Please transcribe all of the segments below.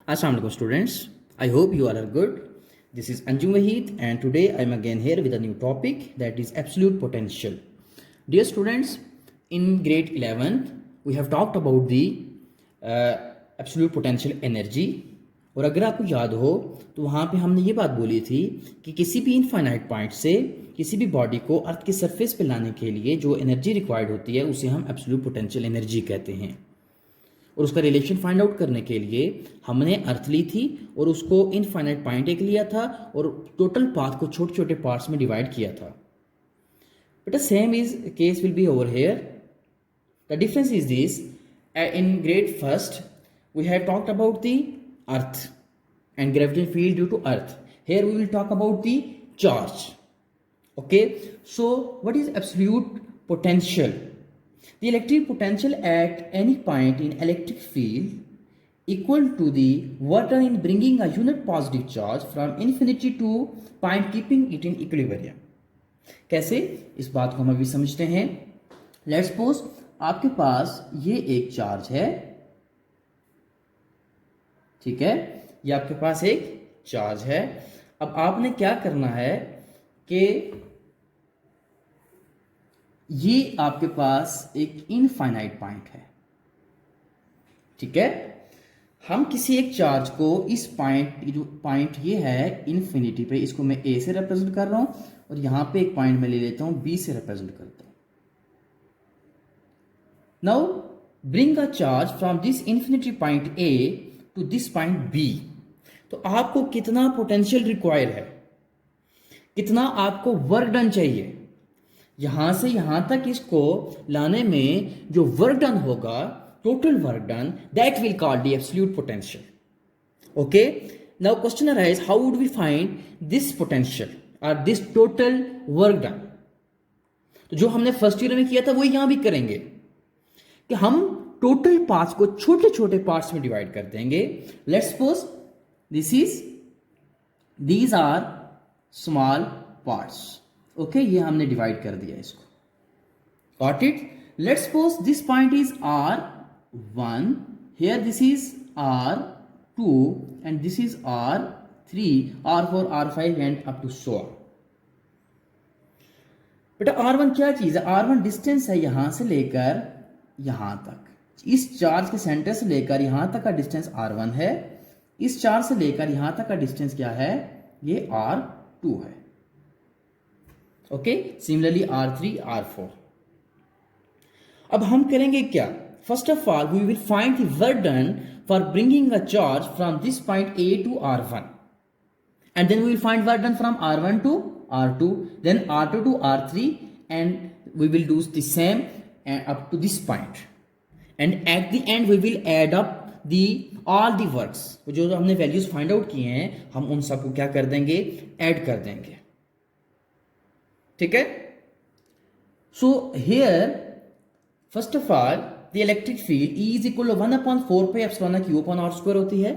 Assalamu alaikum students. I hope you all are good. This is Anjum Wahid and today I am again here with a new topic that is absolute potential. Dear students, in grade 11th we have talked about the absolute potential energy. और अगर आपको याद हो तो वहाँ पे हमने ये बात बोली थी कि किसी भी इनफाइनाइट पॉइंट से किसी भी बॉडी को अर्थ के सरफेस पे लाने के लिए जो एनर्जी रिक्वायर्ड होती है उसे हम एब्सोल्यूट पोटेंशियल एनर्जी कहते हैं। और उसका रिलेशन फाइंड आउट करने के लिए हमने अर्थ ली थी और उसको इनफाइनाइट पॉइंट एक लिया था और टोटल पाथ को छोटे छोटे पार्ट्स में डिवाइड किया था। But same is case will be over here. The difference is this, in grade first we have talked about the earth and gravitational field due to earth. Here we will talk about the charge. Okay, so what is absolute potential? The electric potential at any point in electric field equal to the work done in bringing a unit positive charge from infinity to point keeping it in equilibrium. कैसे, इस बात को हम अभी समझते हैं। Let's suppose आपके पास ये एक चार्ज है, ठीक है, ये आपके पास एक चार्ज है। अब आपने क्या करना है कि ये आपके पास एक इनफाइनाइट पॉइंट है, ठीक है। हम किसी एक चार्ज को इस पॉइंट, जो पॉइंट ये है इन्फिनिटी पे, इसको मैं ए से रिप्रेजेंट कर रहा हूं और यहां पे एक पॉइंट मैं ले लेता हूं बी से रिप्रेजेंट करता हूं। Now bring a charge from this infinity point A to this point B. तो आपको कितना पोटेंशियल रिक्वायर है, कितना आपको वर्क डन चाहिए, यहां से यहां तक इसको लाने में जो वर्क डन होगा, total work done, that will call the absolute potential. Okay, now question arise, how would we find this potential और दिस टोटल वर्क डन? तो जो हमने फर्स्ट ईयर में किया था वही यहां भी करेंगे कि हम टोटल पार्ट्स को छोटे छोटे पार्ट्स में डिवाइड कर देंगे। Let's suppose these are small parts. Okay, ये हमने डिवाइड कर दिया इसको, got it. Let's suppose this point is R1, here this is R2 and this is R3, R4, R5 and up to so on. बेटा R1 क्या चीज है? R1 distance है यहां से लेकर यहां तक, इस चार्ज के सेंटर से लेकर यहां तक का डिस्टेंस R1 है, इस चार्ज से लेकर यहां तक का डिस्टेंस क्या है? ये R2 है। Okay, similarly R3, R4। अब हम करेंगे क्या? First of all we will find the work done for bringing a charge from this point A to R1 and then we will find work done from R1 to R2, then R2 to R3, and we will do the same up to this point, and at the end we will add up the all the works। जो हमने values find out किए हैं हम उन सबको क्या कर देंगे? ऐड कर देंगे, ठीक है। So here first of all the electric field E is equal to 1/4 pi epsilon Q upon R square होती है।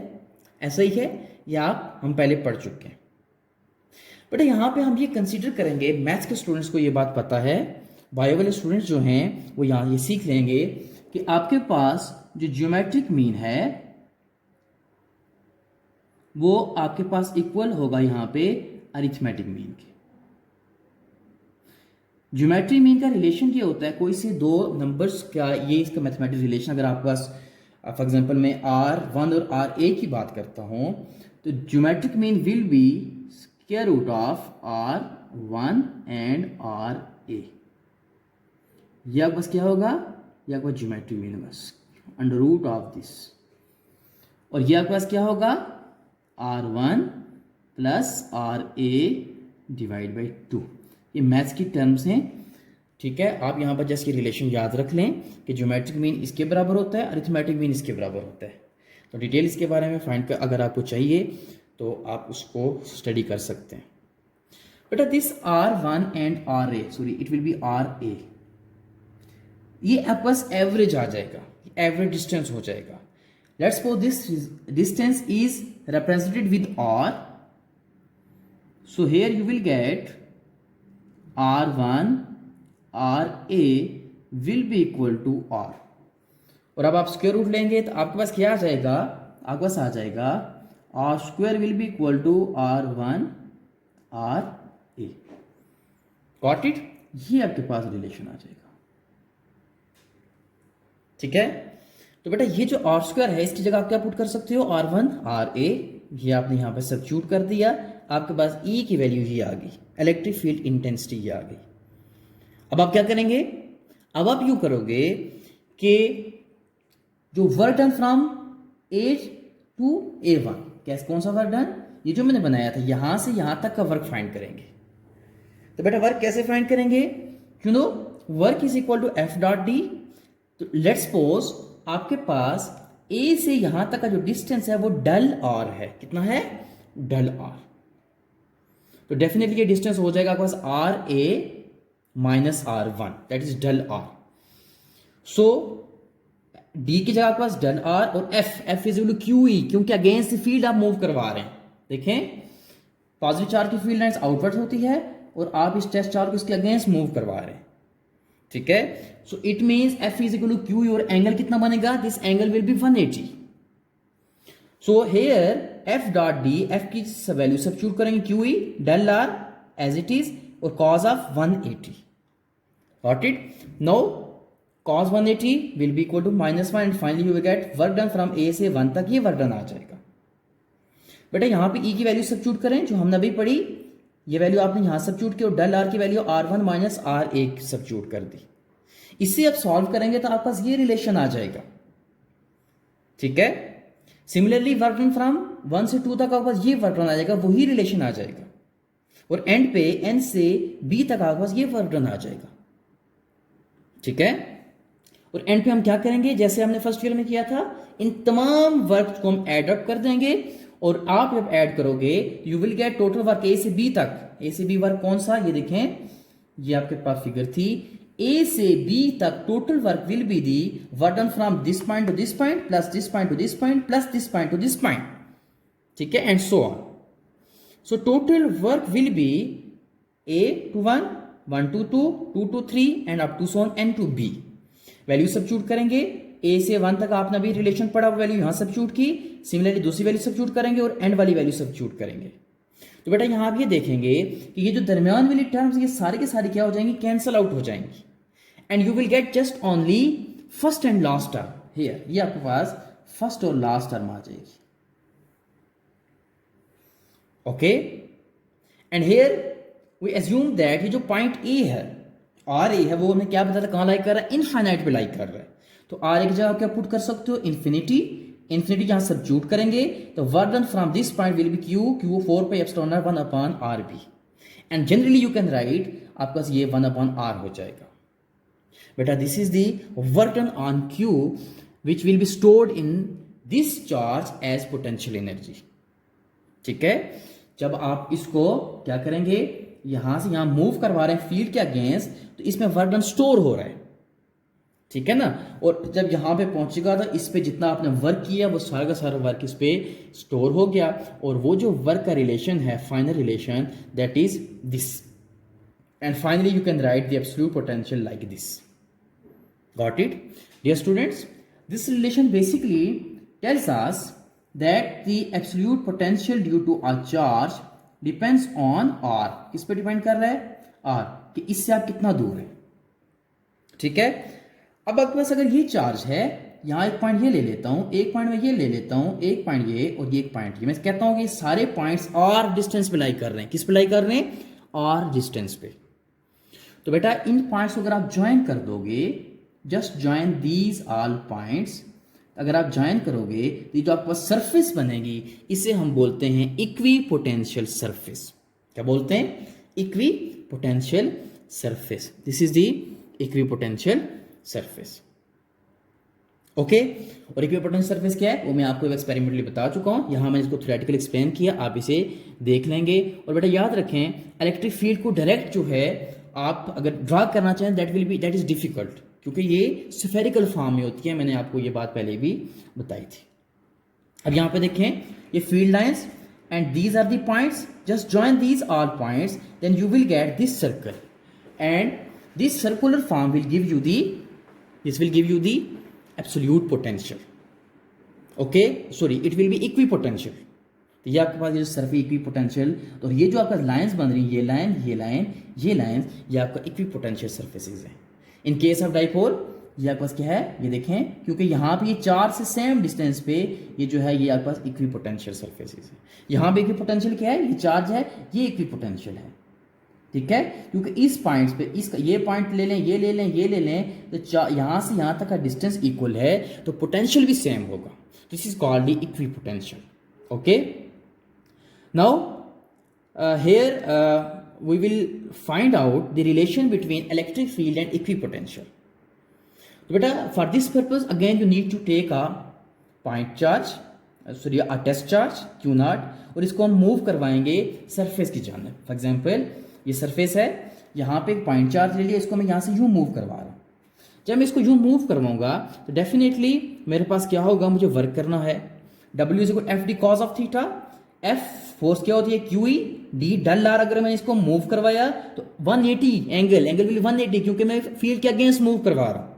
ऐसा ही है, या आप हम पहले पढ़ चुके हैं। बट यहां पे हम ये कंसीडर करेंगे, मैथ्स के स्टूडेंट्स को ये बात पता है, बायो वाले स्टूडेंट्स जो हैं वो यहां ये सीख लेंगे कि आपके पास जो ज्योमेट्रिक मीन है वो आपके पास इक्वल होगा यहां पे अरिथमेटिक मीन के। ज्योमेट्री मीन का रिलेशन क्या होता है? कोई से दो नंबर्स का, ये इसका मैथमेटिक रिलेशन। अगर आपके पास फॉर एग्जांपल मैं R1 और RA की बात करता हूं तो geometric mean will be square root of R1 and RA। यह बस क्या होगा? यह आपका ज्योमेट्रिक मीन बस अंडर रूट ऑफ दिस, और यह आपके पास क्या होगा? R1 plus RA divide by 2। ये मैथ्स की टर्म्स हैं, ठीक है। आप यहां पर जस्ट ये रिलेशन याद रख लें कि ज्योमेट्रिक मीन इसके बराबर होता है, अरिथमेटिक मीन इसके बराबर होता है। तो डिटेल इसके बारे में फाइंड कर अगर आपको चाहिए तो आप उसको स्टडी कर सकते हैं। बेटा this R1 and RA, sorry it will B RA, ये आपके पास एवरेज आ जाएगा, एवरेज डिस्टेंस हो जाएगा। Let's suppose this distance is represented with R, so here you will get R1 RA will be equal to R, और अब आप square root लेंगे तो आपके पास क्या आ जाएगा? आपके पास आ जाएगा R square will be equal to R1 RA। Got it? ये आपके पास रिलेशन आ जाएगा। ठीक है, तो बेटा ये जो आर स्क्वायर है इसकी जगह आप क्या पुट कर सकते हो, R1 RA। ये आपने यहां पर सब्स्टिट्यूट कर दिया, आपके पास E की वैल्यू ही आ गई, इलेक्ट्रिक फील्ड इंटेंसिटी ये आ गई। अब आप क्या करेंगे, अब आप यूं करोगे कि जो work done from A to A1, कैसे, कौन सा वर्क डन, ये जो मैंने बनाया था यहां से यहां तक का वर्क फाइंड करेंगे। तो बेटा वर्क कैसे फाइंड करेंगे, you know work is equal to F dot D. तो लेट्स सपोज आपके पास A से यहां तक का जो डिस्टेंस है वो डल R है, कितना है, डल R। तो डेफिनेटली ये डिस्टेंस हो जाएगा आपके पास RA minus R1, that is del R। सो D की जगह आपके पास डल R और F is equal to QE, क्योंकि अगेंस्ट द फील्ड आप मूव करवा रहे हैं। देखें पॉजिटिव चार्ज की फील्ड लाइंस आउटवर्ड होती है और आप इस टेस्ट चार्ज को इसके अगेंस्ट मूव करवा रहे हैं। ठीक है, so it means F is equal to QE और एंगल कितना बनेगा, this angle will be 180। So here F dot D, F की वैल्यू सब्स्टिट्यूट करेंगे QE del R as it is और cos of 180। Got it? Now cos 180 will be equal to -1 and finally you will get work done from A से 1 तक, ये work done आ जाएगा। बेटा यहाँ पे E की वैल्यू सब्स्टिट्यूट करें जो हमने अभी पढ़ी, ये वैल्यू आपने यहाँ सब्स्टिट्यूट की और डल R की value R1 minus RA substitute कर दी। इससे आप सॉल्व करेंगे तो आपके पास ये रिलेशन आ जाएगा। ठीक है, सिमिलरली वर्क डन फ्रॉम 1 से 2 तक आपके पास ये वर्क डन आ जाएगा, वही रिलेशन आ जाएगा और एंड पे N से B तक आपके पास ये वर्क डन आ जाएगा। ठीक है, और एंड पे हम क्या करेंगे, जैसे हमने फर्स्ट ईयर में किया था, इन तमाम वर्क को हम एड अप कर देंगे और आप जब ऐड करोगे you will get total work A से B तक। A से B वर्क कौन सा, ये देखें, ये आपके पास फिगर थी, A से B तक total work will be the work done from this point two this point plus this point two this point plus this point two this point. ठीक है, and so on. So total work will be A to 1, 1 to 2, 2 to 3 and up to so on N to B। Value substitute करेंगे, A से 1 तक आपने अभी relation पढ़ा, value यहां substitute की, सिमिलरली दूसरी वैल्यू सब्स्टिट्यूट करेंगे और एंड वाली वैल्यू सब्स्टिट्यूट करेंगे। तो बेटा यहां आप ये देखेंगे कि ये जो दरमियान वाली टर्म्स ये सारे के सारे क्या हो जाएंगी, कैंसल आउट हो जाएंगी and you will get just only first and last term here. ये आपके पास फर्स्ट और लास्ट टर्म आ जाएगी। Okay, and here we assume that ये जो पॉइंट ए है, आर ए है, वो हमें क्या बताया था, कहां लाइक कर रहा है, इनफाइनाइट पे लाइक कर रहा है। तो आर ए की जगह आप क्या पुट कर सकते हो, इन्फिनिटी। इन्फिनिटी यहां सब्स्टिट्यूट करेंगे तो work done from this point will be Q 4 pi epsilon r 1 upon RB and generally you can write आपके पास ये 1 अपॉन R हो जाएगा। बेटा this is the work done on Q which will be stored in this charge as potential energy. ठीक है, जब आप इसको क्या करेंगे, यहां से यहां मूव करवा रहे हैं फील्ड के अगेंस्ट, तो इसमें वर्क डन स्टोर हो रहा है। ठीक है ना, और जब यहां पे पहुंचेगा तो इस पे जितना आपने वर्क किया वो सारा का सारा वर्क इस पे स्टोर हो गया और वो जो वर्क का रिलेशन है, final relation, that is this and finally you can write the absolute potential like this. Got it dear students? This relation basically tells us that the absolute potential due to a charge depends on R। किस पे depend कर रहा है, R, कि इससे आप कितना दूर है। ठीक है, अब आपके पास अगर ये चार्ज है, यहां एक पॉइंट ये ले लेता हूं, एक पॉइंट में ये ले लेता हूं, एक पॉइंट ये और ये एक पॉइंट ये, मैं कहता हूं कि सारे पॉइंट्स R डिस्टेंस पे लाई कर रहे हैं। किस पे लाई कर रहे हैं, R डिस्टेंस पे। तो बेटा इन पॉइंट्स को अगर आप ज्वाइन कर दोगे, just join these all points, अगर आप ज्वाइन करोगे तो ये जो आपके पास सरफेस बनेगी इसे हम बोलते हैं इक्वी पोटेंशियल सरफेस। क्या बोलते हैं, equi potential surface. This is the equi potential surface. Okay, और इक्वी पोटेंशियल सरफेस क्या है वो मैं आपको एक्सपेरिमेंटली बता चुका हूं, यहां मैंने इसको थ्योरेटिकली एक्सप्लेन किया, आप इसे देख लेंगे। और बेटा याद रखें इलेक्ट्रिक फील्ड को डायरेक्ट जो है आप अगर ड्रा करना चाहें दैट इज डिफिकल्ट, क्योंकि ये स्फेरिकल फॉर्म में होती है, मैंने आपको ये बात पहले भी बताई थी। अब यहां पे देखें ये field lines and these are the points, just join these all points then you will get this circle and this circular form will give you the absolute potential. Okay sorry, it will be equipotential. तो ये आपके पास ये surface equi potential, तो ये जो आपका lines बन रही है, ये लाइन ये लाइन ये लाइन, ये आपका इक्वी पोटेंशियल सरफेसेज है। इन केस ऑफ डाइपोल ये आपके पास क्या है, ये देखें, क्योंकि यहाँ पे ये चार्ज से सेम डिस्टेंस पे ये जो है ये आपके पास इक्वी पोटेंशियल सरफेसेज है। यहाँ पे इक्वी पोटेंशियल क्या है, ये चार्ज है, ये इक्वी पोटेंशियल है, ठीक है। क्योंकि इस पॉइंट्स पे इसका ये पॉइंट ले लें, ये ले लें, ये ले लें, तो यहाँ से यहाँ तक का डिस्टेंस इक्वल है, तो पोटेंशियल भी सेम होगा। This is called the equi potential. Okay, now here we will find out the relation between electric field and equipotential. तो बेटा for this purpose again you need to take a point charge, sorry a test charge Q naught, और इसको हम move करवाएंगे surface की जानिब। For example ये surface है, यहाँ पे एक पॉइंट चार्ज ले लिया, इसको मैं यहाँ से यूँ मूव करवा रहा हूँ। जब मैं इसको यूँ मूव करवाऊंगा तो डेफिनेटली मेरे पास क्या होगा, मुझे वर्क करना है। W is equal F D cos of theta, F force क्या होती है Q E, D del R. अगर मैंने इसको मूव करवाया तो 180 एंगल विल 180, क्योंकि मैं फील्ड के अगेंस्ट मूव करवा रहा हूं।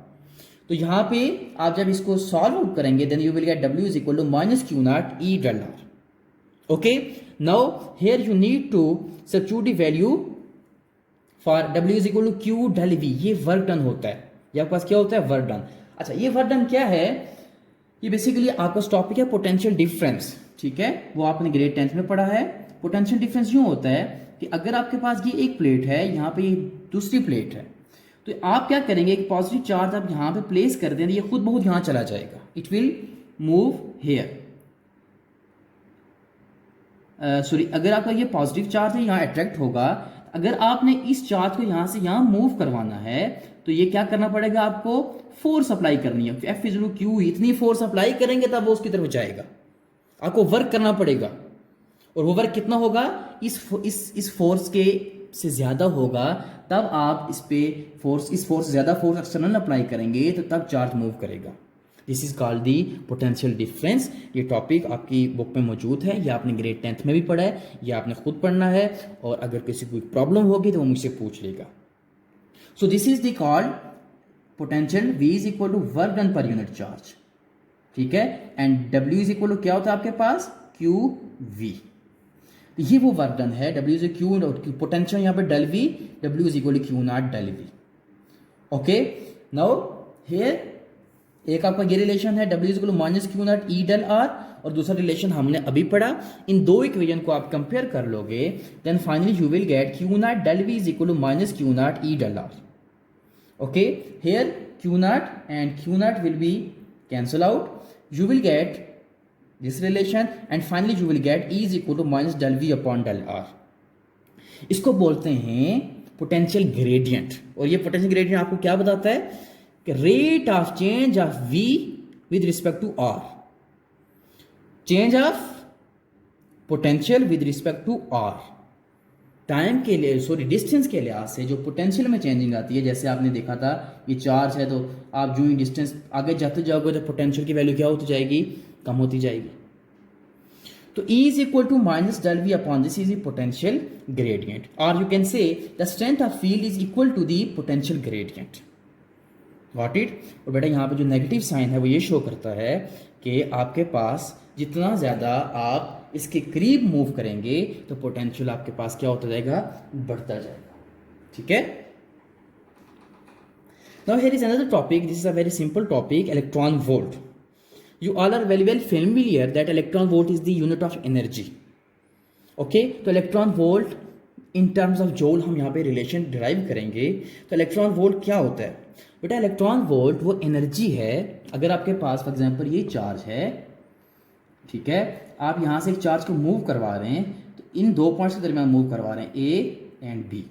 तो यहां पे आप जब इसको सॉल्व आउट करेंगे then you will get W is equal to minus Q not E del R. Okay, now here you need to substitute the value for W is equal to Q del V. ये work done होता है, ये आपके पास क्या होता है, work done. अच्छा, ये वर्क डन क्या है, ये बेसिकली आपका टॉपिक है पोटेंशियल डिफरेंस, ठीक है, वो आपने ग्रेड 10th में पढ़ा है। पोटेंशियल डिफरेंस यूं होता है कि अगर आपके पास ये एक प्लेट है, यहाँ पे ये दूसरी प्लेट है, तो आप क्या करेंगे, एक पॉजिटिव चार्ज आप यहाँ पे प्लेस कर दें, ये खुद बहुत यहाँ चला जाएगा, it will move here. Sorry, अगर आपका ये पॉजिटिव चार्ज है यहाँ अट्रैक्ट होगा, अगर आपने इस चार्ज को यहाँ से यहाँ मूव करवाना है तो ये क्या करना पड़ेगा, आपको फोर्स अप्लाई करनी है। एफ इज क्यू, इतनी फोर्स अप्लाई करेंगे तब वो उसकी तरफ जाएगा, आपको वर्क करना पड़ेगा। और वो वर्क कितना होगा, इस फोर्स के से ज्यादा होगा, तब आप इस फोर्स ज्यादा फोर्स एक्सटर्नल अप्लाई करेंगे तो तब चार्ज मूव करेगा। This is called the potential difference. ये टॉपिक आपकी बुक में मौजूद है, ये आपने ग्रेड 10th में भी पढ़ा है, ये आपने खुद पढ़ना है, और अगर किसी को प्रॉब्लम होगी तो वो मुझसे पूछ लेगा। So this is the called potential. V is equal to work done per unit charge, ठीक है, and W is equal to क्या होता है आपके पास, क्यू वी। ये वो वर्क डन है, W इज क्यू, पोटेंशियल यहाँ पे del V, W is equal to Q not del V। Okay, now here एक आपका ये रिलेशन है W is equal to minus Q not E del are, और दूसरा रिलेशन हमने अभी पढ़ा। इन दो इक्वेशन को आप कंपेयर कर लोगे then finally you will get Q not del V is equal to minus Q not E del R. Okay, here Q naught and Q naught will be cancel out. You will get this relation and finally you will get E is equal to minus del V upon del R. इसको बोलते हैं potential gradient. और ये potential gradient आपको क्या बताता है कि rate of change of V with respect to R, change of potential with respect to R, time के लिए सॉरी डिस्टेंस के लिहाज से जो पोटेंशियल में चेंजिंग आती है। जैसे आपने देखा था ये चार्ज है, तो आप जो ही डिस्टेंस आगे जाते जाओगे तो पोटेंशियल की वैल्यू क्या होती जाएगी, कम होती जाएगी। तो E is equal to minus del V upon this is the potential gradient, और you can say the strength of field is equal to the potential gradient. Got it. और बेटा यहाँ पे जो नेगेटिव साइन है वो ये शो करता है कि आपके पास जितना ज़्यादा आप इसके करीब मूव करेंगे तो पोटेंशियल आपके पास क्या होता जाएगा, बढ़ता जाएगा, ठीक है। Now here is another topic, this is a very simple topic, electron volt. You all are very well familiar that electron volt is the unit of energy. Okay, तो electron volt in terms of joule हम यहाँ पे relation derive करेंगे। तो electron volt क्या होता है बेटा, इलेक्ट्रॉन वोल्ट वो एनर्जी है। अगर आपके पास फॉर एग्जांपल ये चार्ज है, ठीक है, आप यहाँ से एक चार्ज को मूव करवा रहे हैं, तो इन दो पॉइंट्स के दरमियान मूव करवा रहे हैं A एंड B,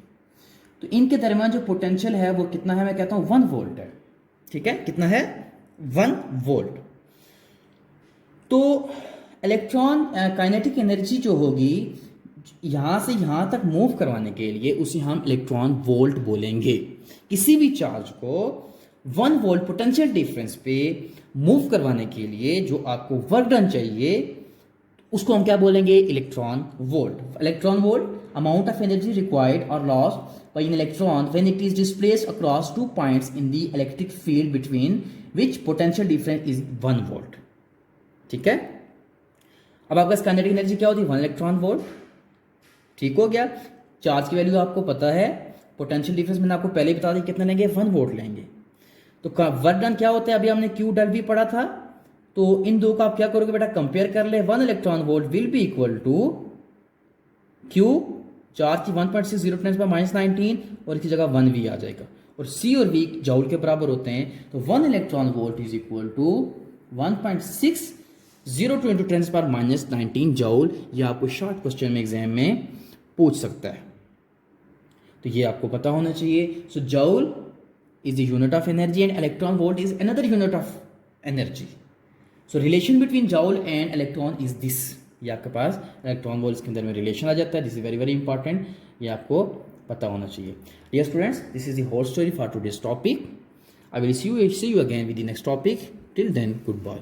तो इनके दरमियान जो पोटेंशियल है वो कितना है, मैं कहता हूँ 1 वोल्ट है, ठीक है, कितना है 1 वोल्ट। तो इलेक्ट्रॉन काइनेटिक एनर्जी जो होगी यहाँ से यहाँ तक मूव करवाने के लिए उसे हम इलेक्ट्रॉन वोल्ट बोलेंगे। किसी भी चार्ज को 1 वोल्ट पोटेंशियल डिफरेंस पे मूव करवाने के लिए जो आपको वर्क डन चाहिए उसको हम क्या बोलेंगे, electron volt. Electron volt amount of energy required और loss by an electron when it is displaced across 2 points in the electric field between which potential difference is 1 volt, ठीक है। अब आपका काइनेटिक एनर्जी क्या होती है, 1 इलेक्ट्रॉन वोल्ट। ठीक हो गया। चार्ज की वैल्यू आपको पता है, पोटेंशियल डिफरेंस मैंने आपको पहले ही बता दी कितना लेंगे, 1 वोल्ट लेंगे। तो वर्क डन क्या होता है, अभी हमने क्यू डेल वी पढ़ा था, तो इन दो का आप क्या करोगे बेटा, कंपेयर कर ले। 1 electron volt will be equal to Q, charge की 1.60 × 10⁻19 और इसकी जगह 1 वी आ जाएगा, और सी और वी जूल के बराबर होते हैं। तो 1 electron volt is equal to 1.60 × 10⁻19 joule. ये आपको शॉर्ट क्वेश्चन में एग्जाम में पूछ सकता है, तो ये आपको पता होना चाहिए। सो joule is the unit of energy and electron volt is another unit of energy. So relation between joule and electron is this. ये आपके पास इलेक्ट्रॉन वोल्ट के अंदर में रिलेशन आ जाता है। This is very very important, ये आपको पता होना चाहिए। Dear students, this is the whole story for today's topic. I will see you again with the next topic. Till then, good bye.